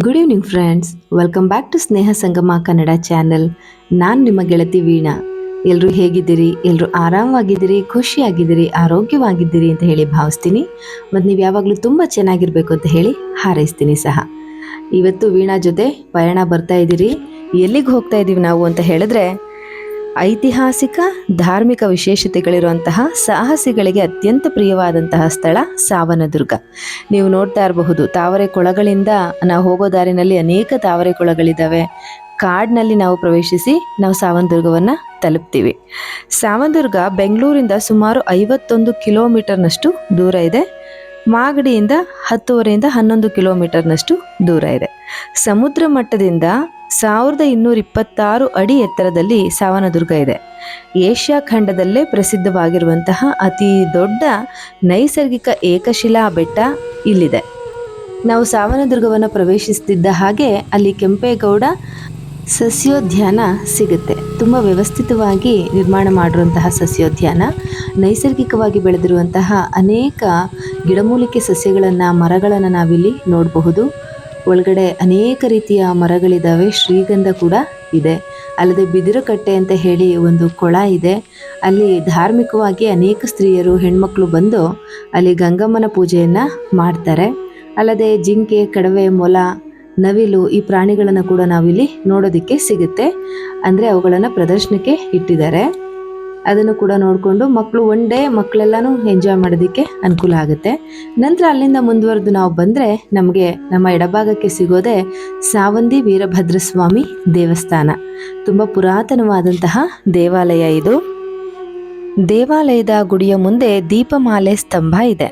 Good evening friends, welcome back to Sneha Sangama Kannada channel. ನಾನು ನಿಮ್ಮ ಗೆಳತಿ ವೀಣಾ. ಎಲ್ಲರೂ ಹೇಗಿದ್ದೀರಿ? ಎಲ್ಲರೂ ಆರಾಮವಾಗಿದ್ದೀರಿ, ಖುಷಿಯಾಗಿದ್ದೀರಿ, ಆರೋಗ್ಯವಾಗಿದ್ದೀರಿ ಅಂತ ಹೇಳಿ ಭಾವಿಸ್ತೀನಿ. ಮತ್ತು ನೀವು ಯಾವಾಗಲೂ ತುಂಬ ಚೆನ್ನಾಗಿರಬೇಕು ಅಂತ ಹೇಳಿ ಹಾರೈಸ್ತೀನಿ ಸಹ. ಇವತ್ತು ವೀಣಾ ಜೊತೆ ಪಯಣ ಬರ್ತಾ ಇದ್ದೀರಿ. ಎಲ್ಲಿಗೆ ಹೋಗ್ತಾ ಇದ್ದೀವಿ ನಾವು ಅಂತ ಹೇಳಿದ್ರೆ, ಐತಿಹಾಸಿಕ ಧಾರ್ಮಿಕ ವಿಶೇಷತೆಗಳಿರುವಂತಹ ಸಾಹಸಿಗಳಿಗೆ ಅತ್ಯಂತ ಪ್ರಿಯವಾದಂತಹ ಸ್ಥಳ ಸಾವನದುರ್ಗ. ನೀವು ನೋಡ್ತಾ ಇರಬಹುದು, ತಾವರೆ ಕೊಳಗಳಿಂದ ನಾವು ಹೋಗೋ ದಾರಿನಲ್ಲಿ ಅನೇಕ ತಾವರೆ ಕೊಳಗಳಿದ್ದಾವೆ. ಕಾಡಿನಲ್ಲಿ ನಾವು ಪ್ರವೇಶಿಸಿ ನಾವು ಸಾವನದುರ್ಗವನ್ನು ತಲುಪ್ತೀವಿ. ಸಾವನದುರ್ಗ ಬೆಂಗಳೂರಿಂದ ಸುಮಾರು 51 ಕಿಲೋಮೀಟರ್ನಷ್ಟು ದೂರ ಇದೆ. ಮಾಗಡಿಯಿಂದ 10ವರೆಯಿಂದ 11 ಕಿಲೋಮೀಟರ್ನಷ್ಟು ದೂರ ಇದೆ. ಸಮುದ್ರ ಮಟ್ಟದಿಂದ 1226 ಅಡಿ ಎತ್ತರದಲ್ಲಿ ಸಾವನದುರ್ಗ ಇದೆ. ಏಷ್ಯಾ ಖಂಡದಲ್ಲೇ ಪ್ರಸಿದ್ಧವಾಗಿರುವಂತಹ ಅತಿ ದೊಡ್ಡ ನೈಸರ್ಗಿಕ ಏಕಶಿಲಾ ಬೆಟ್ಟ ಇಲ್ಲಿದೆ. ನಾವು ಸಾವನದುರ್ಗವನ್ನು ಪ್ರವೇಶಿಸುತ್ತಿದ್ದ ಹಾಗೆ ಅಲ್ಲಿ ಕೆಂಪೇಗೌಡ ಸಸ್ಯೋದ್ಯಾನ ಸಿಗುತ್ತೆ. ತುಂಬ ವ್ಯವಸ್ಥಿತವಾಗಿ ನಿರ್ಮಾಣ ಮಾಡಿರುವಂತಹ ಸಸ್ಯೋದ್ಯಾನ, ನೈಸರ್ಗಿಕವಾಗಿ ಬೆಳೆದಿರುವಂತಹ ಅನೇಕ ಗಿಡಮೂಲಿಕೆ ಸಸ್ಯಗಳನ್ನು, ಮರಗಳನ್ನು ನಾವಿಲ್ಲಿ ನೋಡಬಹುದು. ಒಳಗಡೆ ಅನೇಕ ರೀತಿಯ ಮರಗಳಿದ್ದಾವೆ, ಶ್ರೀಗಂಧ ಕೂಡ ಇದೆ. ಅಲ್ಲದೆ ಬಿದಿರುಕಟ್ಟೆ ಅಂತ ಹೇಳಿ ಒಂದು ಕೊಳ ಇದೆ. ಅಲ್ಲಿ ಧಾರ್ಮಿಕವಾಗಿ ಅನೇಕ ಸ್ತ್ರೀಯರು, ಹೆಣ್ಮಕ್ಳು ಬಂದು ಅಲ್ಲಿ ಗಂಗಮ್ಮನ ಪೂಜೆಯನ್ನು ಮಾಡ್ತಾರೆ. ಅಲ್ಲದೆ ಜಿಂಕೆ, ಕಡವೆ, ಮೊಲ, ನವಿಲು ಈ ಪ್ರಾಣಿಗಳನ್ನು ಕೂಡ ನಾವಿಲ್ಲಿ ನೋಡೋದಕ್ಕೆ ಸಿಗುತ್ತೆ. ಅಂದರೆ ಅವುಗಳನ್ನು ಪ್ರದರ್ಶನಕ್ಕೆ ಇಟ್ಟಿದ್ದಾರೆ. ಅದನ್ನು ಕೂಡ ನೋಡಿಕೊಂಡು ಮಕ್ಕಳು ಮಕ್ಕಳೆಲ್ಲನೂ ಎಂಜಾಯ್ ಮಾಡೋದಕ್ಕೆ ಅನುಕೂಲ ಆಗುತ್ತೆ. ನಂತರ ಅಲ್ಲಿಂದ ಮುಂದುವರೆದು ನಾವು ಬಂದರೆ ನಮಗೆ ನಮ್ಮ ಎಡಭಾಗಕ್ಕೆ ಸಿಗೋದೆ ಸಾವಂದಿ ವೀರಭದ್ರಸ್ವಾಮಿ ದೇವಸ್ಥಾನ. ತುಂಬ ಪುರಾತನವಾದಂತಹ ದೇವಾಲಯ ಇದು. ದೇವಾಲಯದ ಗುಡಿಯ ಮುಂದೆ ದೀಪಮಾಲೆ ಸ್ತಂಭ ಇದೆ.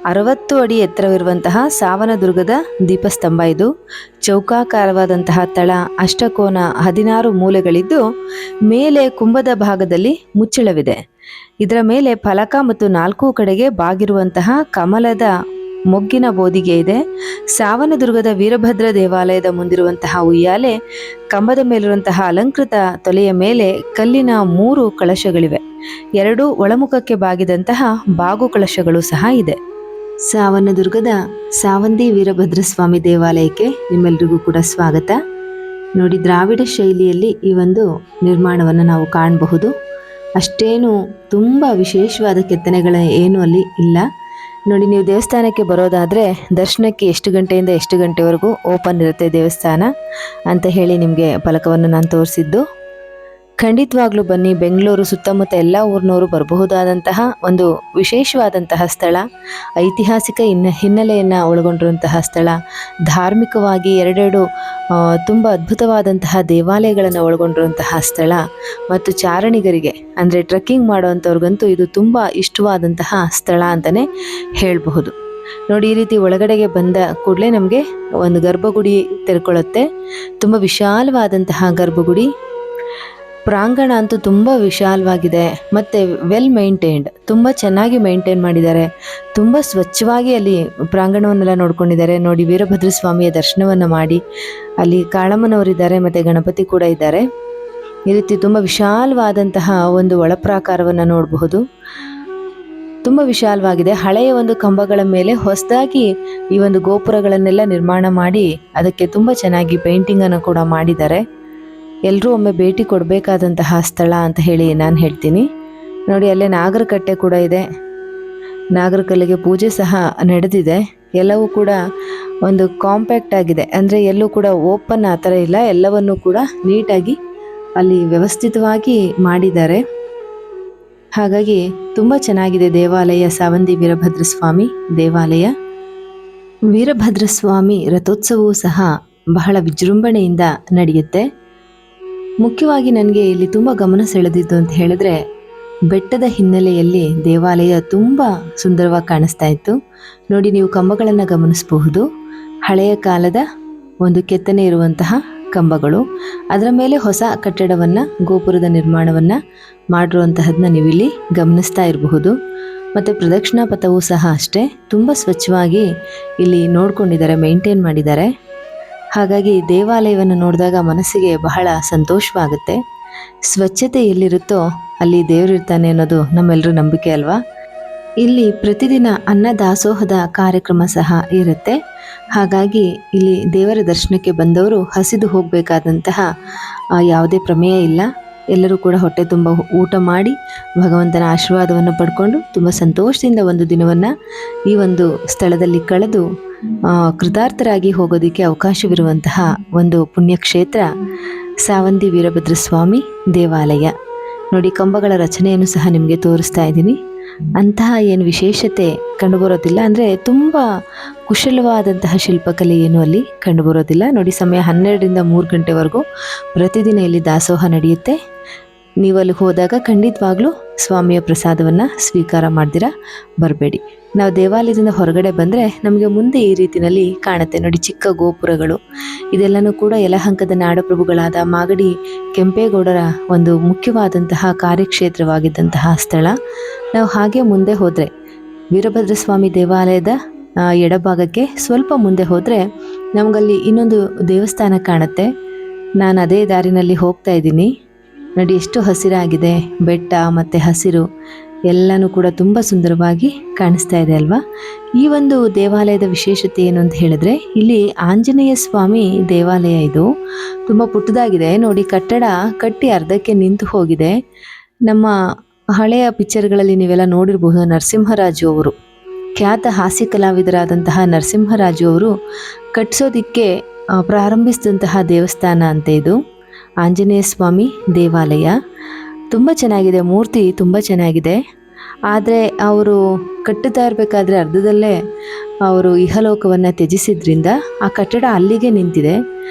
60 ಅಡಿ ಎತ್ತರವಿರುವಂತಹ ಸಾವನದುರ್ಗದ ದೀಪಸ್ತಂಭ ಇದು. ಚೌಕಾಕಾರವಾದಂತಹ ತಳ, ಅಷ್ಟಕೋನ, 16 ಮೂಲೆಗಳಿದ್ದು ಮೇಲೆ ಕುಂಭದ ಭಾಗದಲ್ಲಿ ಮುಚ್ಚಳವಿದೆ. ಇದರ ಮೇಲೆ ಫಲಕ ಮತ್ತು 4 ಕಡೆಗೆ ಬಾಗಿರುವಂತಹ ಕಮಲದ ಮೊಗ್ಗಿನ ಬೋದಿಗೆ ಇದೆ. ಸಾವನದುರ್ಗದ ವೀರಭದ್ರ ದೇವಾಲಯದ ಮುಂದಿರುವಂತಹ ಉಯ್ಯಾಲೆ ಕಂಬದ ಮೇಲಿರುವಂತಹ ಅಲಂಕೃತ ತೊಲೆಯ ಮೇಲೆ ಕಲ್ಲಿನ 3 ಕಳಶಗಳಿವೆ. 2 ಒಳಮುಖಕ್ಕೆ ಬಾಗಿದಂತಹ ಬಾಗು ಕಳಶಗಳು ಸಹ ಇದೆ. ಸಾವನದುರ್ಗದ ಸಾವಂದಿ ವೀರಭದ್ರಸ್ವಾಮಿ ದೇವಾಲಯಕ್ಕೆ ನಿಮ್ಮೆಲ್ಲರಿಗೂ ಕೂಡ ಸ್ವಾಗತ. ನೋಡಿ, ದ್ರಾವಿಡ ಶೈಲಿಯಲ್ಲಿ ಈ ಒಂದು ನಿರ್ಮಾಣವನ್ನು ನಾವು ಕಾಣಬಹುದು. ಅಷ್ಟೇನು ತುಂಬ ವಿಶೇಷವಾದ ಕೆತ್ತನೆಗಳ ಏನು ಅಲ್ಲಿ ಇಲ್ಲ. ನೋಡಿ, ನೀವು ದೇವಸ್ಥಾನಕ್ಕೆ ಬರೋದಾದರೆ ದರ್ಶನಕ್ಕೆ ಎಷ್ಟು ಗಂಟೆಯಿಂದ ಎಷ್ಟು ಗಂಟೆವರೆಗೂ ಓಪನ್ ಇರುತ್ತೆ ದೇವಸ್ಥಾನ ಅಂತ ಹೇಳಿ ನಿಮಗೆ ಫಲಕವನ್ನು ನಾನು ತೋರಿಸಿದ್ದು. ಖಂಡಿತವಾಗ್ಲೂ ಬನ್ನಿ. ಬೆಂಗಳೂರು ಸುತ್ತಮುತ್ತ ಎಲ್ಲ ಊರಿನವರು ಬರಬಹುದಾದಂತಹ ಒಂದು ವಿಶೇಷವಾದಂತಹ ಸ್ಥಳ, ಐತಿಹಾಸಿಕ ಹಿನ್ನೆಲೆಯನ್ನು ಒಳಗೊಂಡಿರುವಂತಹ ಸ್ಥಳ, ಧಾರ್ಮಿಕವಾಗಿ ಎರಡೆರಡು ತುಂಬ ಅದ್ಭುತವಾದಂತಹ ದೇವಾಲಯಗಳನ್ನು ಒಳಗೊಂಡಿರುವಂತಹ ಸ್ಥಳ, ಮತ್ತು ಚಾರಣಿಗರಿಗೆ ಅಂದರೆ ಟ್ರೆಕ್ಕಿಂಗ್ ಮಾಡೋವಂಥವ್ರಿಗಂತೂ ಇದು ತುಂಬ ಇಷ್ಟವಾದಂತಹ ಸ್ಥಳ ಅಂತಲೇ ಹೇಳಬಹುದು. ನೋಡಿ, ಈ ರೀತಿ ಒಳಗಡೆಗೆ ಬಂದ ಕೂಡಲೇ ನಮಗೆ ಒಂದು ಗರ್ಭಗುಡಿ ತೆರೆಕೊಳ್ಳುತ್ತೆ. ತುಂಬ ವಿಶಾಲವಾದಂತಹ ಗರ್ಭಗುಡಿ. ಪ್ರಾಂಗಣ ಅಂತೂ ತುಂಬ ವಿಶಾಲವಾಗಿದೆ ಮತ್ತು ವೆಲ್ ಮೇಂಟೈನ್ಡ್, ತುಂಬ ಚೆನ್ನಾಗಿ ಮೇಂಟೈನ್ ಮಾಡಿದ್ದಾರೆ. ತುಂಬ ಸ್ವಚ್ಛವಾಗಿ ಅಲ್ಲಿ ಪ್ರಾಂಗಣವನ್ನೆಲ್ಲ ನೋಡ್ಕೊಂಡಿದ್ದಾರೆ. ನೋಡಿ, ವೀರಭದ್ರ ಸ್ವಾಮಿಯ ದರ್ಶನವನ್ನು ಮಾಡಿ ಅಲ್ಲಿ ಕಾಳಮ್ಮನವರಿದ್ದಾರೆ ಮತ್ತು ಗಣಪತಿ ಕೂಡ ಇದ್ದಾರೆ. ಈ ರೀತಿ ತುಂಬ ವಿಶಾಲವಾದಂತಹ ಒಂದು ಒಳಪ್ರಾಕಾರವನ್ನು ನೋಡಬಹುದು. ತುಂಬ ವಿಶಾಲವಾಗಿದೆ. ಹಳೆಯ ಒಂದು ಕಂಬಗಳ ಮೇಲೆ ಹೊಸದಾಗಿ ಈ ಒಂದು ಗೋಪುರಗಳನ್ನೆಲ್ಲ ನಿರ್ಮಾಣ ಮಾಡಿ ಅದಕ್ಕೆ ತುಂಬ ಚೆನ್ನಾಗಿ ಪೇಂಟಿಂಗನ್ನು ಕೂಡ ಮಾಡಿದ್ದಾರೆ. ಎಲ್ಲರೂ ಒಮ್ಮೆ ಭೇಟಿ ಕೊಡಬೇಕಾದಂತಹ ಸ್ಥಳ ಅಂತ ಹೇಳಿ ನಾನು ಹೇಳ್ತೀನಿ. ನೋಡಿ, ಅಲ್ಲೇ ನಾಗರಕಟ್ಟೆ ಕೂಡ ಇದೆ. ನಾಗರಕಲ್ಲಿಗೆ ಪೂಜೆ ಸಹ ನಡೆದಿದೆ. ಎಲ್ಲವೂ ಕೂಡ ಒಂದು ಕಾಂಪ್ಯಾಕ್ಟ್ ಆಗಿದೆ, ಅಂದರೆ ಎಲ್ಲೂ ಕೂಡ ಓಪನ್ ಆ ಥರ ಇಲ್ಲ. ಎಲ್ಲವನ್ನೂ ಕೂಡ ನೀಟಾಗಿ ಅಲ್ಲಿ ವ್ಯವಸ್ಥಿತವಾಗಿ ಮಾಡಿದ್ದಾರೆ. ಹಾಗಾಗಿ ತುಂಬ ಚೆನ್ನಾಗಿದೆ ದೇವಾಲಯ. ಸಾವಂದಿ ವೀರಭದ್ರಸ್ವಾಮಿ ದೇವಾಲಯ. ವೀರಭದ್ರಸ್ವಾಮಿ ರಥೋತ್ಸವವೂ ಸಹ ಬಹಳ ವಿಜೃಂಭಣೆಯಿಂದ ನಡೆಯುತ್ತೆ. ಮುಖ್ಯವಾಗಿ ನನಗೆ ಇಲ್ಲಿ ತುಂಬ ಗಮನ ಸೆಳೆದಿದ್ದು ಅಂತ ಹೇಳಿದ್ರೆ, ಬೆಟ್ಟದ ಹಿನ್ನೆಲೆಯಲ್ಲಿ ದೇವಾಲಯ ತುಂಬ ಸುಂದರವಾಗಿ ಕಾಣಿಸ್ತಾ ಇತ್ತು. ನೋಡಿ, ನೀವು ಕಂಬಗಳನ್ನು ಗಮನಿಸಬಹುದು. ಹಳೆಯ ಕಾಲದ ಒಂದು ಕೆತ್ತನೆ ಇರುವಂತಹ ಕಂಬಗಳು. ಅದರ ಮೇಲೆ ಹೊಸ ಕಟ್ಟಡವನ್ನು, ಗೋಪುರದ ನಿರ್ಮಾಣವನ್ನು ಮಾಡಿರುವಂತಹದನ್ನ ನೀವಿಲ್ಲಿ ಗಮನಿಸ್ತಾ ಇರಬಹುದು. ಮತ್ತು ಪ್ರದಕ್ಷಿಣಾ ಪಥವೂ ಸಹ ಅಷ್ಟೇ ತುಂಬ ಸ್ವಚ್ಛವಾಗಿ ಇಲ್ಲಿ ನೋಡ್ಕೊಂಡಿದ್ದಾರೆ, ಮೇಂಟೈನ್ ಮಾಡಿದ್ದಾರೆ. ಹಾಗಾಗಿ ದೇವಾಲಯವನ್ನು ನೋಡಿದಾಗ ಮನಸ್ಸಿಗೆ ಬಹಳ ಸಂತೋಷವಾಗುತ್ತೆ. ಸ್ವಚ್ಛತೆ ಎಲ್ಲಿರುತ್ತೋ ಅಲ್ಲಿ ದೇವರಿರ್ತಾನೆ ಅನ್ನೋದು ನಮ್ಮೆಲ್ಲರ ನಂಬಿಕೆ ಅಲ್ವಾ. ಇಲ್ಲಿ ಪ್ರತಿದಿನ ಅನ್ನ ದಾಸೋಹದ ಕಾರ್ಯಕ್ರಮ ಸಹ ಇರುತ್ತೆ. ಹಾಗಾಗಿ ಇಲ್ಲಿ ದೇವರ ದರ್ಶನಕ್ಕೆ ಬಂದವರು ಹಸಿದು ಹೋಗಬೇಕಾದಂತಹ ಯಾವುದೇ ಪ್ರಮೇಯ ಇಲ್ಲ. ಎಲ್ಲರೂ ಕೂಡ ಹೊಟ್ಟೆ ತುಂಬ ಊಟ ಮಾಡಿ ಭಗವಂತನ ಆಶೀರ್ವಾದವನ್ನು ಪಡ್ಕೊಂಡು ತುಂಬ ಸಂತೋಷದಿಂದ ಒಂದು ದಿನವನ್ನು ಈ ಒಂದು ಸ್ಥಳದಲ್ಲಿ ಕಳೆದು ಕೃತಾರ್ಥರಾಗಿ ಹೋಗೋದಕ್ಕೆ ಅವಕಾಶವಿರುವಂತಹ ಒಂದು ಪುಣ್ಯಕ್ಷೇತ್ರ ಸಾವಂದಿ ವೀರಭದ್ರ ಸ್ವಾಮಿ ದೇವಾಲಯ. ನೋಡಿ, ಕಂಬಗಳ ರಚನೆಯನ್ನು ಸಹ ನಿಮಗೆ ತೋರಿಸ್ತಾ ಇದ್ದೀನಿ. ಅಂತಹ ಏನು ವಿಶೇಷತೆ ಕಂಡುಬರೋದಿಲ್ಲ, ಅಂದರೆ ತುಂಬ ಕುಶಲವಾದಂತಹ ಶಿಲ್ಪಕಲೆ ಏನು ಅಲ್ಲಿ ಕಂಡುಬರೋದಿಲ್ಲ. ನೋಡಿ, ಸಮಯ 12ರಿಂದ 3 ಗಂಟೆವರೆಗೂ ಪ್ರತಿದಿನ ಇಲ್ಲಿ ದಾಸೋಹ ನಡೆಯುತ್ತೆ. ನೀವು ಅಲ್ಲಿ ಹೋದಾಗ ಖಂಡಿತವಾಗ್ಲೂ ಸ್ವಾಮಿಯ ಪ್ರಸಾದವನ್ನು ಸ್ವೀಕಾರ ಮಾಡ್ದಿರಾ ಬರಬೇಡಿ. ನಾವು ದೇವಾಲಯದಿಂದ ಹೊರಗಡೆ ಬಂದರೆ ನಮಗೆ ಮುಂದೆ ಈ ರೀತಿಯಲ್ಲಿ ಕಾಣುತ್ತೆ ನೋಡಿ, ಚಿಕ್ಕ ಗೋಪುರಗಳು. ಇದೆಲ್ಲನೂ ಕೂಡ ಯಲಹಂಕದ ನಾಡಪ್ರಭುಗಳಾದ ಮಾಗಡಿ ಕೆಂಪೇಗೌಡರ ಒಂದು ಮುಖ್ಯವಾದಂತಹ ಕಾರ್ಯಕ್ಷೇತ್ರವಾಗಿದ್ದಂತಹ ಸ್ಥಳ. ನಾವು ಹಾಗೆ ಮುಂದೆ ಹೋದರೆ ವೀರಭದ್ರ ಸ್ವಾಮಿ ದೇವಾಲಯದ ಎಡಭಾಗಕ್ಕೆ ಸ್ವಲ್ಪ ಮುಂದೆ ಹೋದರೆ ನಮಗಲ್ಲಿ ಇನ್ನೊಂದು ದೇವಸ್ಥಾನ ಕಾಣುತ್ತೆ. ನಾನು ಅದೇ ದಾರಿನಲ್ಲಿ ಹೋಗ್ತಾ ಇದ್ದೀನಿ. ನೋಡಿ, ಎಷ್ಟು ಹಸಿರಾಗಿದೆ, ಬೆಟ್ಟ ಮತ್ತು ಹಸಿರು ಎಲ್ಲನೂ ಕೂಡ ತುಂಬ ಸುಂದರವಾಗಿ ಕಾಣಿಸ್ತಾ ಇದೆ ಅಲ್ವಾ. ಈ ಒಂದು ದೇವಾಲಯದ ವಿಶೇಷತೆ ಏನು ಅಂತ ಹೇಳಿದ್ರೆ, ಇಲ್ಲಿ ಆಂಜನೇಯ ಸ್ವಾಮಿ ದೇವಾಲಯ. ಇದು ತುಂಬ ಪುಟ್ಟದಾಗಿದೆ ನೋಡಿ. ಕಟ್ಟಡ ಕಟ್ಟಿ ಅರ್ಧಕ್ಕೆ ನಿಂತು ಹೋಗಿದೆ. ನಮ್ಮ ಹಳೆಯ ಪಿಕ್ಚರ್ಗಳಲ್ಲಿ ನೀವೆಲ್ಲ ನೋಡಿರಬಹುದು, ನರಸಿಂಹರಾಜು ಅವರು, ಖ್ಯಾತ ಹಾಸ್ಯ ಕಲಾವಿದರಾದಂತಹ ನರಸಿಂಹರಾಜು ಅವರು ಕಟ್ಟಿಸೋದಿಕ್ಕೆ ಪ್ರಾರಂಭಿಸಿದಂತಹ ದೇವಸ್ಥಾನ ಅಂತೆ ಇದು ಆಂಜನೇಯ ಸ್ವಾಮಿ ದೇವಾಲಯ. ತುಂಬ ಚೆನ್ನಾಗಿದೆ, ಮೂರ್ತಿ ತುಂಬ ಚೆನ್ನಾಗಿದೆ. ಆದರೆ ಅವರು ಕಟ್ಟುತ್ತಾ ಇರಬೇಕಾದ್ರೆ ಅರ್ಧದಲ್ಲೇ ಅವರು ಇಹಲೋಕವನ್ನು ತ್ಯಜಿಸಿದ್ರಿಂದ ಆ ಕಟ್ಟಡ ಅಲ್ಲಿಗೆ ನಿಂತಿದೆ.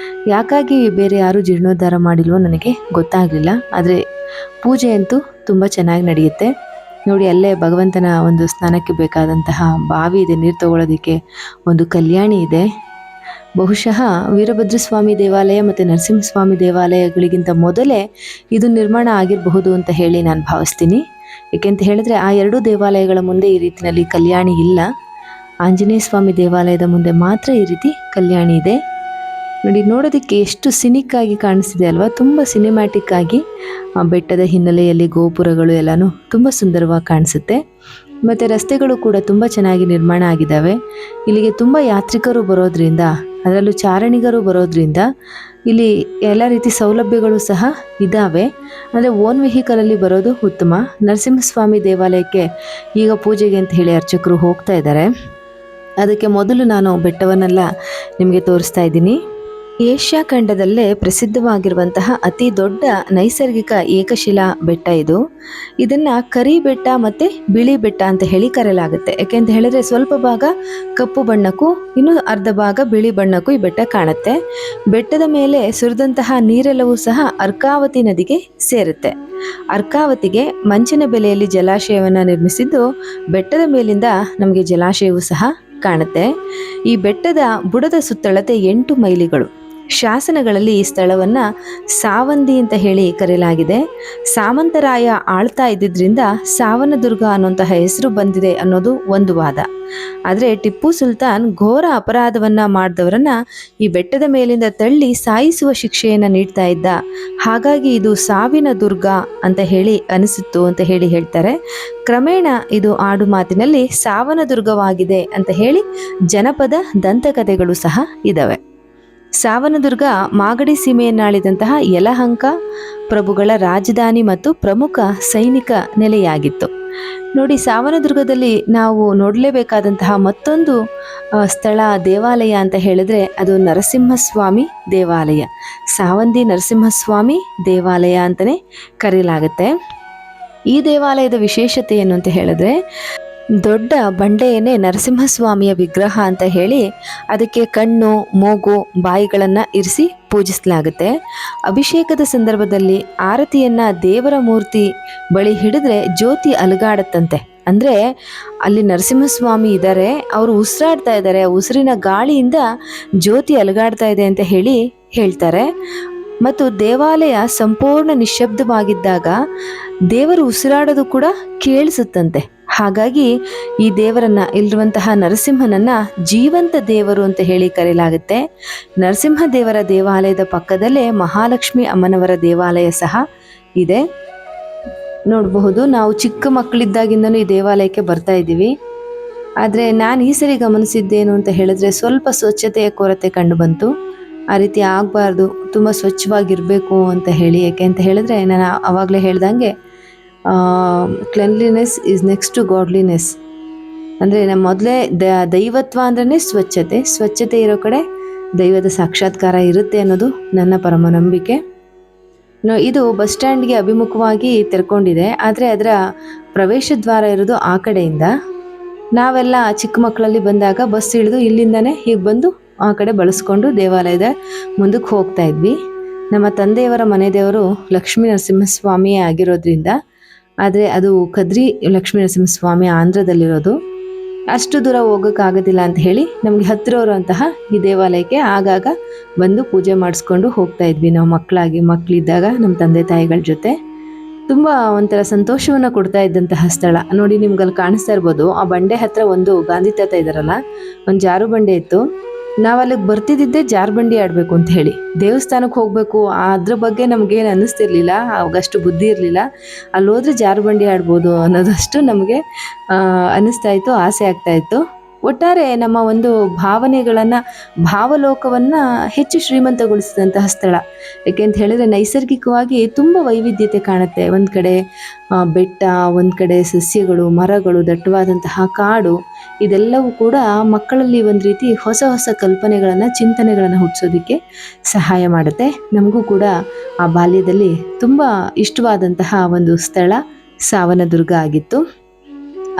ಯಾಕಾಗಿ ಬೇರೆ ಯಾರೂ ಜೀರ್ಣೋದ್ಧಾರ ಮಾಡಿಲ್ವೋ ನನಗೆ ಗೊತ್ತಾಗಲಿಲ್ಲ. ಆದರೆ ಪೂಜೆ ಅಂತೂ ತುಂಬ ಚೆನ್ನಾಗಿ ನಡೆಯುತ್ತೆ ನೋಡಿ. ಅಲ್ಲೇ ಭಗವಂತನ ಒಂದು ಸ್ನಾನಕ್ಕೆ ಬೇಕಾದಂತಹ ಬಾವಿ ಇದೆ, ನೀರು ತಗೊಳ್ಳೋದಕ್ಕೆ ಒಂದು ಕಲ್ಯಾಣಿ ಇದೆ. ಬಹುಶಃ ವೀರಭದ್ರ ಸ್ವಾಮಿ ದೇವಾಲಯ ಮತ್ತು ನರಸಿಂಹಸ್ವಾಮಿ ದೇವಾಲಯಗಳಿಗಿಂತ ಮೊದಲೇ ಇದು ನಿರ್ಮಾಣ ಆಗಿರಬಹುದು ಅಂತ ಹೇಳಿ ನಾನು ಭಾವಿಸ್ತೀನಿ. ಏಕೆಂತ ಹೇಳಿದ್ರೆ ಆ ಎರಡೂ ದೇವಾಲಯಗಳ ಮುಂದೆ ಈ ರೀತಿಯಲ್ಲಿ ಕಲ್ಯಾಣಿ ಇಲ್ಲ. ಆಂಜನೇಯ ಸ್ವಾಮಿ ದೇವಾಲಯದ ಮುಂದೆ ಮಾತ್ರ ಈ ರೀತಿ ಕಲ್ಯಾಣಿ ಇದೆ ನೋಡಿ. ನೋಡೋದಕ್ಕೆ ಎಷ್ಟು ಸಿನಿಕ್ ಆಗಿ ಕಾಣಿಸ್ತಿದೆ ಅಲ್ವಾ, ತುಂಬ ಸಿನಿಮ್ಯಾಟಿಕ್ ಆಗಿ. ಬೆಟ್ಟದ ಹಿನ್ನೆಲೆಯಲ್ಲಿ ಗೋಪುರಗಳು ಎಲ್ಲನೂ ತುಂಬ ಸುಂದರವಾಗಿ ಕಾಣಿಸುತ್ತೆ. ಮತ್ತು ರಸ್ತೆಗಳು ಕೂಡ ತುಂಬ ಚೆನ್ನಾಗಿ ನಿರ್ಮಾಣ ಆಗಿದ್ದಾವೆ. ಇಲ್ಲಿಗೆ ತುಂಬ ಯಾತ್ರಿಕರು ಬರೋದ್ರಿಂದ, ಅದರಲ್ಲೂ ಚಾರಣಿಗರು ಬರೋದ್ರಿಂದ ಇಲ್ಲಿ ಎಲ್ಲ ರೀತಿ ಸೌಲಭ್ಯಗಳು ಸಹ ಇದ್ದಾವೆ. ಅಂದರೆ ಓನ್ ವೆಹಿಕಲಲ್ಲಿ ಬರೋದು ಉತ್ತಮ. ನರಸಿಂಹಸ್ವಾಮಿ ದೇವಾಲಯಕ್ಕೆ ಈಗ ಪೂಜೆಗೆ ಅಂತ ಹೇಳಿ ಅರ್ಚಕರು ಹೋಗ್ತಾ ಇದ್ದಾರೆ. ಅದಕ್ಕೆ ಮೊದಲು ನಾನು ಬೆಟ್ಟವನ್ನೆಲ್ಲ ನಿಮಗೆ ತೋರಿಸ್ತಾ ಇದ್ದೀನಿ. ಏಷ್ಯಾ ಖಂಡದಲ್ಲೇ ಪ್ರಸಿದ್ಧವಾಗಿರುವಂತಹ ಅತಿ ದೊಡ್ಡ ನೈಸರ್ಗಿಕ ಏಕಶಿಲಾ ಬೆಟ್ಟ ಇದು. ಇದನ್ನು ಕರಿ ಬೆಟ್ಟ ಮತ್ತು ಬಿಳಿ ಬೆಟ್ಟ ಅಂತ ಹೇಳಿ ಕರೆಯಲಾಗುತ್ತೆ. ಯಾಕೆಂತ ಹೇಳಿದ್ರೆ ಸ್ವಲ್ಪ ಭಾಗ ಕಪ್ಪು ಬಣ್ಣಕ್ಕೂ ಇನ್ನು ಅರ್ಧ ಭಾಗ ಬಿಳಿ ಬಣ್ಣಕ್ಕೂ ಈ ಬೆಟ್ಟ ಕಾಣುತ್ತೆ. ಬೆಟ್ಟದ ಮೇಲೆ ಸುರಿದಂತಹ ನೀರೆಲ್ಲವೂ ಸಹ ಅರ್ಕಾವತಿ ನದಿಗೆ ಸೇರುತ್ತೆ. ಅರ್ಕಾವತಿಗೆ ಮಂಚಿನ ಬೆಲೆಯಲ್ಲಿ ಜಲಾಶಯವನ್ನು ನಿರ್ಮಿಸಿದ್ದು ಬೆಟ್ಟದ ಮೇಲಿಂದ ನಮಗೆ ಜಲಾಶಯವೂ ಸಹ ಕಾಣುತ್ತೆ. ಈ ಬೆಟ್ಟದ ಬುಡದ ಸುತ್ತಳತೆ 8 ಮೈಲಿಗಳು. ಶಾಸನಗಳಲ್ಲಿ ಈ ಸ್ಥಳವನ್ನು ಸಾವಂದಿ ಅಂತ ಹೇಳಿ ಕರೆಯಲಾಗಿದೆ. ಸಾಮಂತರಾಯ ಆಳ್ತಾ ಇದ್ದಿದ್ರಿಂದ ಸಾವನದುರ್ಗ ಅನ್ನುವಂತಹ ಹೆಸರು ಬಂದಿದೆ ಅನ್ನೋದು ಒಂದು ವಾದ. ಆದರೆ ಟಿಪ್ಪು ಸುಲ್ತಾನ್ ಘೋರ ಅಪರಾಧವನ್ನ ಮಾಡಿದವರನ್ನ ಈ ಬೆಟ್ಟದ ಮೇಲಿಂದ ತಳ್ಳಿ ಸಾಯಿಸುವ ಶಿಕ್ಷೆಯನ್ನು ನೀಡ್ತಾ ಇದ್ದ. ಹಾಗಾಗಿ ಇದು ಸಾವಿನ ದುರ್ಗ ಅಂತ ಹೇಳಿ ಅನಿಸಿತ್ತು ಅಂತ ಹೇಳಿ ಹೇಳ್ತಾರೆ. ಕ್ರಮೇಣ ಇದು ಆಡು ಮಾತಿನಲ್ಲಿ ಸಾವನ ದುರ್ಗವಾಗಿದೆ ಅಂತ ಹೇಳಿ ಜನಪದ ದಂತಕಥೆಗಳು ಸಹ ಇದ್ದಾವೆ. ಸಾವನದುರ್ಗ ಮಾಗಡಿ ಸೀಮೆಯನ್ನಾಳಿದಂತಹ ಯಲಹಂಕ ಪ್ರಭುಗಳ ರಾಜಧಾನಿ ಮತ್ತು ಪ್ರಮುಖ ಸೈನಿಕ ನೆಲೆಯಾಗಿತ್ತು. ನೋಡಿ, ಸಾವನದುರ್ಗದಲ್ಲಿ ನಾವು ನೋಡಲೇಬೇಕಾದಂತಹ ಮತ್ತೊಂದು ಸ್ಥಳ ದೇವಾಲಯ ಅಂತ ಹೇಳಿದ್ರೆ ಅದು ನರಸಿಂಹಸ್ವಾಮಿ ದೇವಾಲಯ. ಸಾವಂದಿ ನರಸಿಂಹಸ್ವಾಮಿ ದೇವಾಲಯ ಅಂತಲೇ ಕರೆಯಲಾಗುತ್ತೆ. ಈ ದೇವಾಲಯದ ವಿಶೇಷತೆ ಏನು ಅಂತ ಹೇಳಿದ್ರೆ, ದೊಡ್ಡ ಬಂಡೆಯನ್ನೇ ನರಸಿಂಹಸ್ವಾಮಿಯ ವಿಗ್ರಹ ಅಂತ ಹೇಳಿ ಅದಕ್ಕೆ ಕಣ್ಣು, ಮೂಗು, ಬಾಯಿಗಳನ್ನು ಇರಿಸಿ ಪೂಜಿಸಲಾಗುತ್ತೆ. ಅಭಿಷೇಕದ ಸಂದರ್ಭದಲ್ಲಿ ಆರತಿಯನ್ನ ದೇವರ ಮೂರ್ತಿ ಬಳಿ ಹಿಡಿದ್ರೆ ಜ್ಯೋತಿ ಅಲುಗಾಡತ್ತಂತೆ. ಅಂದರೆ ಅಲ್ಲಿ ನರಸಿಂಹಸ್ವಾಮಿ ಇದ್ದಾರೆ, ಅವರು ಉಸಿರಾಡ್ತಾ ಇದ್ದಾರೆ, ಉಸಿರಿನ ಗಾಳಿಯಿಂದ ಜ್ಯೋತಿ ಅಲುಗಾಡ್ತಾ ಇದೆ ಅಂತ ಹೇಳಿ ಹೇಳ್ತಾರೆ. ಮತ್ತು ದೇವಾಲಯ ಸಂಪೂರ್ಣ ನಿಶ್ಶಬ್ದವಾಗಿದ್ದಾಗ ದೇವರು ಉಸಿರಾಡೋದು ಕೂಡ ಕೇಳಿಸುತ್ತಂತೆ. ಹಾಗಾಗಿ ಈ ದೇವರನ್ನ, ಇಲ್ಲಿರುವಂತಹ ನರಸಿಂಹನನ್ನ ಜೀವಂತ ದೇವರು ಅಂತ ಹೇಳಿ ಕರೆಯಲಾಗುತ್ತೆ. ನರಸಿಂಹ ದೇವರ ದೇವಾಲಯದ ಪಕ್ಕದಲ್ಲೇ ಮಹಾಲಕ್ಷ್ಮಿ ಅಮ್ಮನವರ ದೇವಾಲಯ ಸಹ ಇದೆ. ನೋಡಬಹುದು. ನಾವು ಚಿಕ್ಕ ಮಕ್ಕಳಿದ್ದಾಗಿಂದನೂ ಈ ದೇವಾಲಯಕ್ಕೆ ಬರ್ತಾ ಇದ್ದೀವಿ. ಆದರೆ ನಾನು ಈ ಸರಿ ಗಮನಿಸಿದ್ದೇನು ಅಂತ ಹೇಳಿದ್ರೆ ಸ್ವಲ್ಪ ಸ್ವಚ್ಛತೆಯ ಕೊರತೆ ಕಂಡು ಬಂತು. ಆ ರೀತಿ ಆಗಬಾರ್ದು, ತುಂಬ ಸ್ವಚ್ಛವಾಗಿರಬೇಕು ಅಂತ ಹೇಳಿ. ಯಾಕೆ ಅಂತ ಹೇಳಿದ್ರೆ ನಾನು ಆವಾಗಲೇ ಹೇಳ್ದಂಗೆ cleanliness is next to godliness. ಅಂದರೆ ನಮ್ಮ ಮೊದಲೇ ದೈವತ್ವ ಅಂದ್ರೆ ಸ್ವಚ್ಛತೆ ಇರೋ ಕಡೆ ದೈವದ ಸಾಕ್ಷಾತ್ಕಾರ ಇರುತ್ತೆ ಅನ್ನೋದು ನನ್ನ ಪರಮ ನಂಬಿಕೆ. ಇದು ಬಸ್ ಸ್ಟ್ಯಾಂಡ್ಗೆ ಅಭಿಮುಖವಾಗಿ ತೆರ್ಕೊಂಡಿದೆ, ಆದರೆ ಅದರ ಪ್ರವೇಶ ದ್ವಾರ ಇರೋದು ಆ ಕಡೆಯಿಂದ. ನಾವೆಲ್ಲ ಚಿಕ್ಕ ಮಕ್ಕಳಲ್ಲಿ ಬಂದಾಗ ಬಸ್ ಇಳಿದು ಇಲ್ಲಿಂದನೇ ಹೀಗೆ ಬಂದು ಆ ಕಡೆ ಬಳಸ್ಕೊಂಡು ದೇವಾಲಯದ ಮುಂದಕ್ಕೆ ಹೋಗ್ತಾ ಇದ್ವಿ. ನಮ್ಮ ತಂದೆಯವರ ಮನೆ ದೇವರು ಲಕ್ಷ್ಮೀ ನರಸಿಂಹಸ್ವಾಮಿಯೇ ಆಗಿರೋದ್ರಿಂದ, ಆದರೆ ಅದು ಕದ್ರಿ ಲಕ್ಷ್ಮೀ ನರಸಿಂಹಸ್ವಾಮಿ ಆಂಧ್ರದಲ್ಲಿರೋದು, ಅಷ್ಟು ದೂರ ಹೋಗೋಕ್ಕಾಗೋದಿಲ್ಲ ಅಂತ ಹೇಳಿ ನಮಗೆ ಹತ್ತಿರ ಇರುವಂತಹ ಈ ದೇವಾಲಯಕ್ಕೆ ಆಗಾಗ ಬಂದು ಪೂಜೆ ಮಾಡಿಸ್ಕೊಂಡು ಹೋಗ್ತಾ ಇದ್ವಿ ನಾವು ಮಕ್ಕಳಿದ್ದಾಗ ನಮ್ಮ ತಂದೆ ತಾಯಿಗಳ ಜೊತೆ. ತುಂಬ ಒಂಥರ ಸಂತೋಷವನ್ನು ಕೊಡ್ತಾ ಇದ್ದಂತಹ ಸ್ಥಳ ನೋಡಿ. ನಿಮ್ಗಲ್ಲಿ ಕಾಣಿಸ್ತಾ ಇರ್ಬೋದು, ಆ ಬಂಡೆ ಹತ್ರ ಒಂದು ಗಾಂಧಿ ತಾತ ಇದ್ದಾರಲ್ಲ, ಒಂದು ಜಾರು ಬಂಡೆ ಇತ್ತು. ನಾವು ಅಲ್ಲಿಗೆ ಬರ್ತಿದ್ದಿದ್ದೆ ಜಾರು ಆಡಬೇಕು ಅಂತ ಹೇಳಿ. ದೇವಸ್ಥಾನಕ್ಕೆ ಹೋಗಬೇಕು ಅದ್ರ ಬಗ್ಗೆ ನಮಗೇನು ಅನ್ನಿಸ್ತಿರ್ಲಿಲ್ಲ, ಅವಾಗಷ್ಟು ಬುದ್ಧಿ ಇರಲಿಲ್ಲ. ಅಲ್ಲಿ ಹೋದ್ರೆ ಜಾರು ಆಡ್ಬೋದು ಅನ್ನೋದಷ್ಟು ನಮಗೆ ಅನ್ನಿಸ್ತಾ ಇತ್ತು, ಆಸೆ ಆಗ್ತಾ ಇತ್ತು. ಒಟ್ಟಾರೆ ನಮ್ಮ ಒಂದು ಭಾವಲೋಕವನ್ನು ಹೆಚ್ಚು ಶ್ರೀಮಂತಗೊಳಿಸಿದಂತಹ ಸ್ಥಳ. ಯಾಕೆಂತ ಹೇಳಿದ್ರೆ ನೈಸರ್ಗಿಕವಾಗಿ ತುಂಬ ವೈವಿಧ್ಯತೆ ಕಾಣುತ್ತೆ. ಒಂದು ಕಡೆ ಬೆಟ್ಟ, ಒಂದು ಕಡೆ ಸಸ್ಯಗಳು, ಮರಗಳು, ದಟ್ಟವಾದಂತಹ ಕಾಡು, ಇದೆಲ್ಲವೂ ಕೂಡ ಮಕ್ಕಳಲ್ಲಿ ಒಂದು ರೀತಿ ಹೊಸ ಹೊಸ ಕಲ್ಪನೆಗಳನ್ನು, ಚಿಂತನೆಗಳನ್ನು ಹುಟ್ಟಿಸೋದಕ್ಕೆ ಸಹಾಯ ಮಾಡುತ್ತೆ. ನಮಗೂ ಕೂಡ ಆ ಬಾಲ್ಯದಲ್ಲಿ ತುಂಬ ಇಷ್ಟವಾದಂತಹ ಒಂದು ಸ್ಥಳ ಸಾವನದುರ್ಗ ಆಗಿತ್ತು.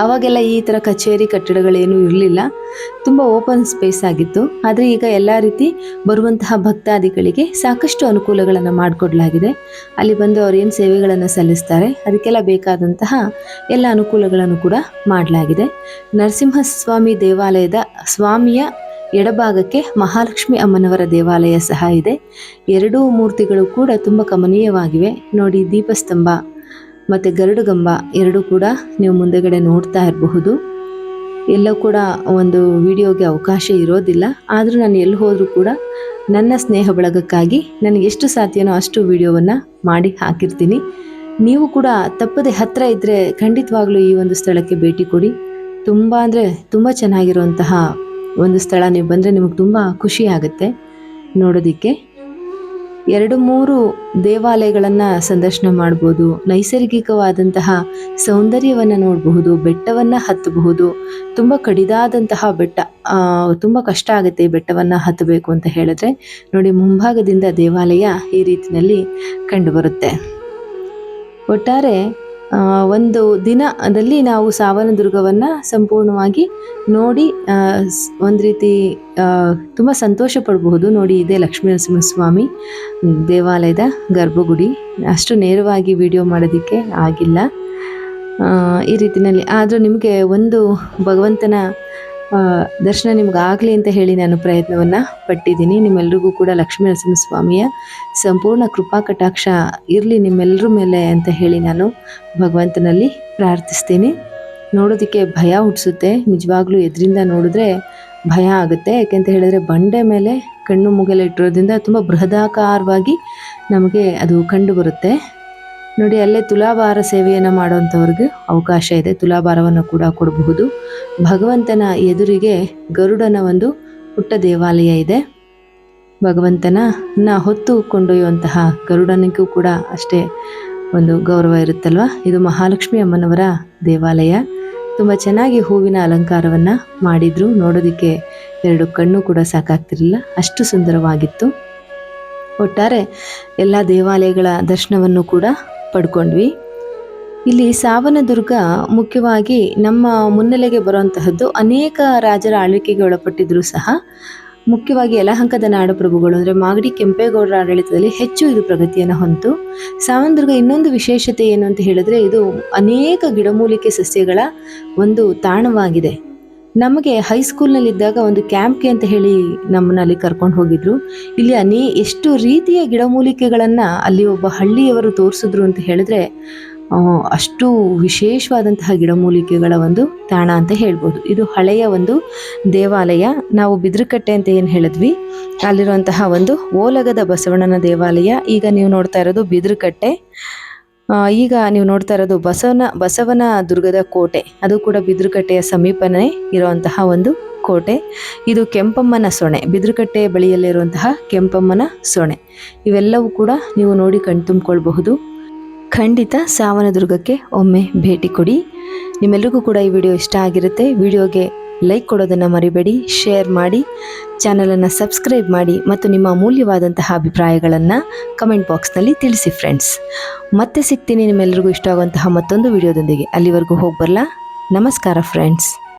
ಅವಾಗೆಲ್ಲ ಈ ಥರ ಕಚೇರಿ ಕಟ್ಟಡಗಳೇನೂ ಇರಲಿಲ್ಲ, ತುಂಬ ಓಪನ್ ಸ್ಪೇಸ್ ಆಗಿತ್ತು. ಆದರೆ ಈಗ ಎಲ್ಲ ರೀತಿ ಬರುವಂತಹ ಭಕ್ತಾದಿಗಳಿಗೆ ಸಾಕಷ್ಟು ಅನುಕೂಲಗಳನ್ನು ಮಾಡಿಕೊಡ್ಲಾಗಿದೆ. ಅಲ್ಲಿ ಬಂದು ಅವ್ರು ಏನು ಸೇವೆಗಳನ್ನು ಸಲ್ಲಿಸ್ತಾರೆ ಅದಕ್ಕೆಲ್ಲ ಬೇಕಾದಂತಹ ಎಲ್ಲ ಅನುಕೂಲಗಳನ್ನು ಕೂಡ ಮಾಡಲಾಗಿದೆ. ನರಸಿಂಹಸ್ವಾಮಿ ದೇವಾಲಯದ ಸ್ವಾಮಿಯ ಎಡಭಾಗಕ್ಕೆ ಮಹಾಲಕ್ಷ್ಮಿ ಅಮ್ಮನವರ ದೇವಾಲಯ ಸಹ ಇದೆ. ಎರಡೂ ಮೂರ್ತಿಗಳು ಕೂಡ ತುಂಬ ಕಮನೀಯವಾಗಿವೆ ನೋಡಿ. ದೀಪಸ್ತಂಭ ಮತ್ತು ಗರುಡಗಂಬ ಎರಡೂ ಕೂಡ ನೀವು ಮುಂದೆಗಡೆ ನೋಡ್ತಾ ಇರಬಹುದು. ಎಲ್ಲೂ ಕೂಡ ಒಂದು ವಿಡಿಯೋಗೆ ಅವಕಾಶ ಇರೋದಿಲ್ಲ, ಆದರೂ ನಾನು ಎಲ್ಲಿ ಹೋದರೂ ಕೂಡ ನನ್ನ ಸ್ನೇಹ ಬಳಗಕ್ಕಾಗಿ ನನಗೆ ಎಷ್ಟು ಸಾಧ್ಯನೋ ಅಷ್ಟು ವಿಡಿಯೋವನ್ನು ಮಾಡಿ ಹಾಕಿರ್ತೀನಿ. ನೀವು ಕೂಡ ತಪ್ಪದೆ ಹತ್ತಿರ ಇದ್ದರೆ ಖಂಡಿತವಾಗ್ಲೂ ಈ ಒಂದು ಸ್ಥಳಕ್ಕೆ ಭೇಟಿ ಕೊಡಿ. ತುಂಬ ಅಂದರೆ ತುಂಬ ಚೆನ್ನಾಗಿರುವಂತಹ ಒಂದು ಸ್ಥಳ. ನೀವು ಬಂದರೆ ನಿಮಗೆ ತುಂಬ ಖುಷಿ ಆಗುತ್ತೆ ನೋಡೋದಕ್ಕೆ. 2-3 ದೇವಾಲಯಗಳನ್ನು ಸಂದರ್ಶನ ಮಾಡ್ಬೋದು. ನೈಸರ್ಗಿಕವಾದಂತಹ ಸೌಂದರ್ಯವನ್ನು ನೋಡಬಹುದು, ಬೆಟ್ಟವನ್ನು ಹತ್ತಬಹುದು. ತುಂಬ ಕಡಿದಾದಂತಹ ಬೆಟ್ಟ, ತುಂಬ ಕಷ್ಟ ಆಗುತ್ತೆ ಈ ಬೆಟ್ಟವನ್ನು ಹತ್ತಬೇಕು ಅಂತ ಹೇಳಿದ್ರೆ. ನೋಡಿ, ಮುಂಭಾಗದಿಂದ ದೇವಾಲಯ ಈ ರೀತಿಯಲ್ಲಿ ಕಂಡುಬರುತ್ತೆ. ಒಟ್ಟಾರೆ ಒಂದು ದಿನದಲ್ಲಿ ನಾವು ಸಾವನದುರ್ಗವನ್ನು ಸಂಪೂರ್ಣವಾಗಿ ನೋಡಿ ಒಂದು ರೀತಿ ತುಂಬ ಸಂತೋಷ ಪಡಬಹುದು. ನೋಡಿ, ಇದೇ ಲಕ್ಷ್ಮೀ ನರಸಿಂಹಸ್ವಾಮಿ ದೇವಾಲಯದ ಗರ್ಭಗುಡಿ. ಅಷ್ಟು ನೇರವಾಗಿ ವಿಡಿಯೋ ಮಾಡೋದಕ್ಕೆ ಆಗಿಲ್ಲ ಈ ರೀತಿಯಲ್ಲಿ. ಆದರೂ ನಿಮಗೆ ಒಂದು ಭಗವಂತನ ದರ್ಶನ ನಿಮಗಾಗಲಿ ಅಂತ ಹೇಳಿ ನಾನು ಪ್ರಯತ್ನವನ್ನು ಪಟ್ಟಿದ್ದೀನಿ. ನಿಮ್ಮೆಲ್ರಿಗೂ ಕೂಡ ಲಕ್ಷ್ಮೀ ನರಸಿಂಹಸ್ವಾಮಿಯ ಸಂಪೂರ್ಣ ಕೃಪಾ ಕಟಾಕ್ಷ ಇರಲಿ ನಿಮ್ಮೆಲ್ಲರ ಮೇಲೆ ಅಂತ ಹೇಳಿ ನಾನು ಭಗವಂತನಲ್ಲಿ ಪ್ರಾರ್ಥಿಸ್ತೀನಿ. ನೋಡೋದಕ್ಕೆ ಭಯ ಹುಟ್ಟಿಸುತ್ತೆ, ನಿಜವಾಗ್ಲೂ ಎದುರಿಂದ ನೋಡಿದ್ರೆ ಭಯ ಆಗುತ್ತೆ. ಯಾಕೆಂತ ಹೇಳಿದ್ರೆ ಬಂಡೆ ಮೇಲೆ ಕಣ್ಣು ಮುಗೆಲ್ಲ ಇಟ್ಟಿರೋದ್ರಿಂದ ತುಂಬ ಬೃಹದಾಕಾರವಾಗಿ ನಮಗೆ ಅದು ಕಂಡು ಬರುತ್ತೆ. ನೋಡಿ, ಅಲ್ಲೇ ತುಲಾಭಾರ ಸೇವೆಯನ್ನು ಮಾಡೋವಂಥವ್ರಿಗೆ ಅವಕಾಶ ಇದೆ, ತುಲಾಭಾರವನ್ನು ಕೂಡ ಕೊಡಬಹುದು. ಭಗವಂತನ ಎದುರಿಗೆ ಗರುಡನ ಒಂದು ಪುಟ್ಟ ದೇವಾಲಯ ಇದೆ. ಭಗವಂತನ ಹೊತ್ತು ಕೊಂಡೊಯ್ಯುವಂತಹ ಗರುಡನಿಗೂ ಕೂಡ ಅಷ್ಟೇ ಒಂದು ಗೌರವ ಇರುತ್ತಲ್ವ. ಇದು ಮಹಾಲಕ್ಷ್ಮಿ ಅಮ್ಮನವರ ದೇವಾಲಯ. ತುಂಬ ಚೆನ್ನಾಗಿ ಹೂವಿನ ಅಲಂಕಾರವನ್ನು ಮಾಡಿದ್ರು. ನೋಡೋದಕ್ಕೆ 2 ಕಣ್ಣು ಕೂಡ ಸಾಕಾಗ್ತಿರಲಿಲ್ಲ, ಅಷ್ಟು ಸುಂದರವಾಗಿತ್ತು. ಒಟ್ಟಾರೆ ಎಲ್ಲ ದೇವಾಲಯಗಳ ದರ್ಶನವನ್ನು ಕೂಡ ಪಡ್ಕೊಂಡ್ವಿ. ಇಲ್ಲಿ ಸಾವನದುರ್ಗ ಮುಖ್ಯವಾಗಿ ನಮ್ಮ ಮುನ್ನೆಲೆಗೆ ಬರುವಂತಹದ್ದು ಅನೇಕ ರಾಜರ ಆಳ್ವಿಕೆಗೆ ಒಳಪಟ್ಟಿದ್ರು ಸಹ ಮುಖ್ಯವಾಗಿ ಯಲಹಂಕದ ನಾಡಪ್ರಭುಗಳು ಅಂದರೆ ಮಾಗಡಿ ಕೆಂಪೇಗೌಡರ ಆಡಳಿತದಲ್ಲಿ ಹೆಚ್ಚು ಇದು ಪ್ರಗತಿಯನ್ನು ಹೊಂದಿತು. ಸಾವನದುರ್ಗ ಇನ್ನೊಂದು ವಿಶೇಷತೆ ಏನು ಅಂತ ಹೇಳಿದ್ರೆ, ಇದು ಅನೇಕ ಗಿಡಮೂಲಿಕೆ ಸಸ್ಯಗಳ ಒಂದು ತಾಣವಾಗಿದೆ. ನಮಗೆ ಹೈಸ್ಕೂಲ್ನಲ್ಲಿದ್ದಾಗ ಒಂದು ಕ್ಯಾಂಪ್ಗೆ ಅಂತ ಹೇಳಿ ನಮ್ಮನ್ನ ಅಲ್ಲಿ ಕರ್ಕೊಂಡು ಹೋಗಿದ್ರು. ಇಲ್ಲಿ ಎಷ್ಟು ರೀತಿಯ ಗಿಡಮೂಲಿಕೆಗಳನ್ನು ಅಲ್ಲಿ ಒಬ್ಬ ಹಳ್ಳಿಯವರು ತೋರಿಸಿದ್ರು ಅಂತ ಹೇಳಿದ್ರೆ, ಅಷ್ಟು ವಿಶೇಷವಾದಂತಹ ಗಿಡಮೂಲಿಕೆಗಳ ಒಂದು ತಾಣ ಅಂತ ಹೇಳ್ಬೋದು. ಇದು ಹಳೆಯ ಒಂದು ದೇವಾಲಯ. ನಾವು ಬಿದ್ರಕಟ್ಟೆ ಅಂತ ಏನು ಹೇಳಿದ್ವಿ, ಅಲ್ಲಿರುವಂತಹ ಒಂದು ಓಲಗದ ಬಸವಣ್ಣನ ದೇವಾಲಯ. ಈಗ ನೀವು ನೋಡ್ತಾ ಇರೋದು ಬಿದ್ರಕಟ್ಟೆ. ಈಗ ನೀವು ನೋಡ್ತಾ ಇರೋದು ಬಸವನ ದುರ್ಗದ ಕೋಟೆ. ಅದು ಕೂಡ ಬಿದ್ರುಕಟ್ಟೆಯ ಸಮೀಪನೇ ಇರುವಂತಹ ಒಂದು ಕೋಟೆ. ಇದು ಕೆಂಪಮ್ಮನ ಸೊಣೆ, ಬಿದ್ರುಕಟ್ಟೆ ಬಳಿಯಲ್ಲಿರುವಂತಹ ಕೆಂಪಮ್ಮನ ಸೊಣೆ. ಇವೆಲ್ಲವೂ ಕೂಡ ನೀವು ನೋಡಿ ಕಣ್ತುಂಬಿಕೊಳ್ಬಹುದು. ಖಂಡಿತ ಸಾವನದುರ್ಗಕ್ಕೆ ಒಮ್ಮೆ ಭೇಟಿ ಕೊಡಿ. ನಿಮ್ಮೆಲ್ಲರಿಗೂ ಕೂಡ ಈ ವಿಡಿಯೋ ಇಷ್ಟ ಆಗಿರುತ್ತೆ. ವಿಡಿಯೋಗೆ ಲೈಕ್ ಕೊಡೋದನ್ನು ಮರಿಬೇಡಿ, ಶೇರ್ ಮಾಡಿ, ಚಾನಲನ್ನು ಸಬ್ಸ್ಕ್ರೈಬ್ ಮಾಡಿ ಮತ್ತು ನಿಮ್ಮ ಅಮೂಲ್ಯವಾದಂತಹ ಅಭಿಪ್ರಾಯಗಳನ್ನು ಕಮೆಂಟ್ ಬಾಕ್ಸ್ನಲ್ಲಿ ತಿಳಿಸಿ ಫ್ರೆಂಡ್ಸ್. ಮತ್ತೆ ಸಿಗ್ತೀನಿ ನಿಮ್ಮೆಲ್ಲರಿಗೂ ಇಷ್ಟ ಆಗುವಂತಹ ಮತ್ತೊಂದು ವಿಡಿಯೋದೊಂದಿಗೆ. ಅಲ್ಲಿವರೆಗೂ ಹೋಗಿ ಬರಲಾ. ನಮಸ್ಕಾರ ಫ್ರೆಂಡ್ಸ್.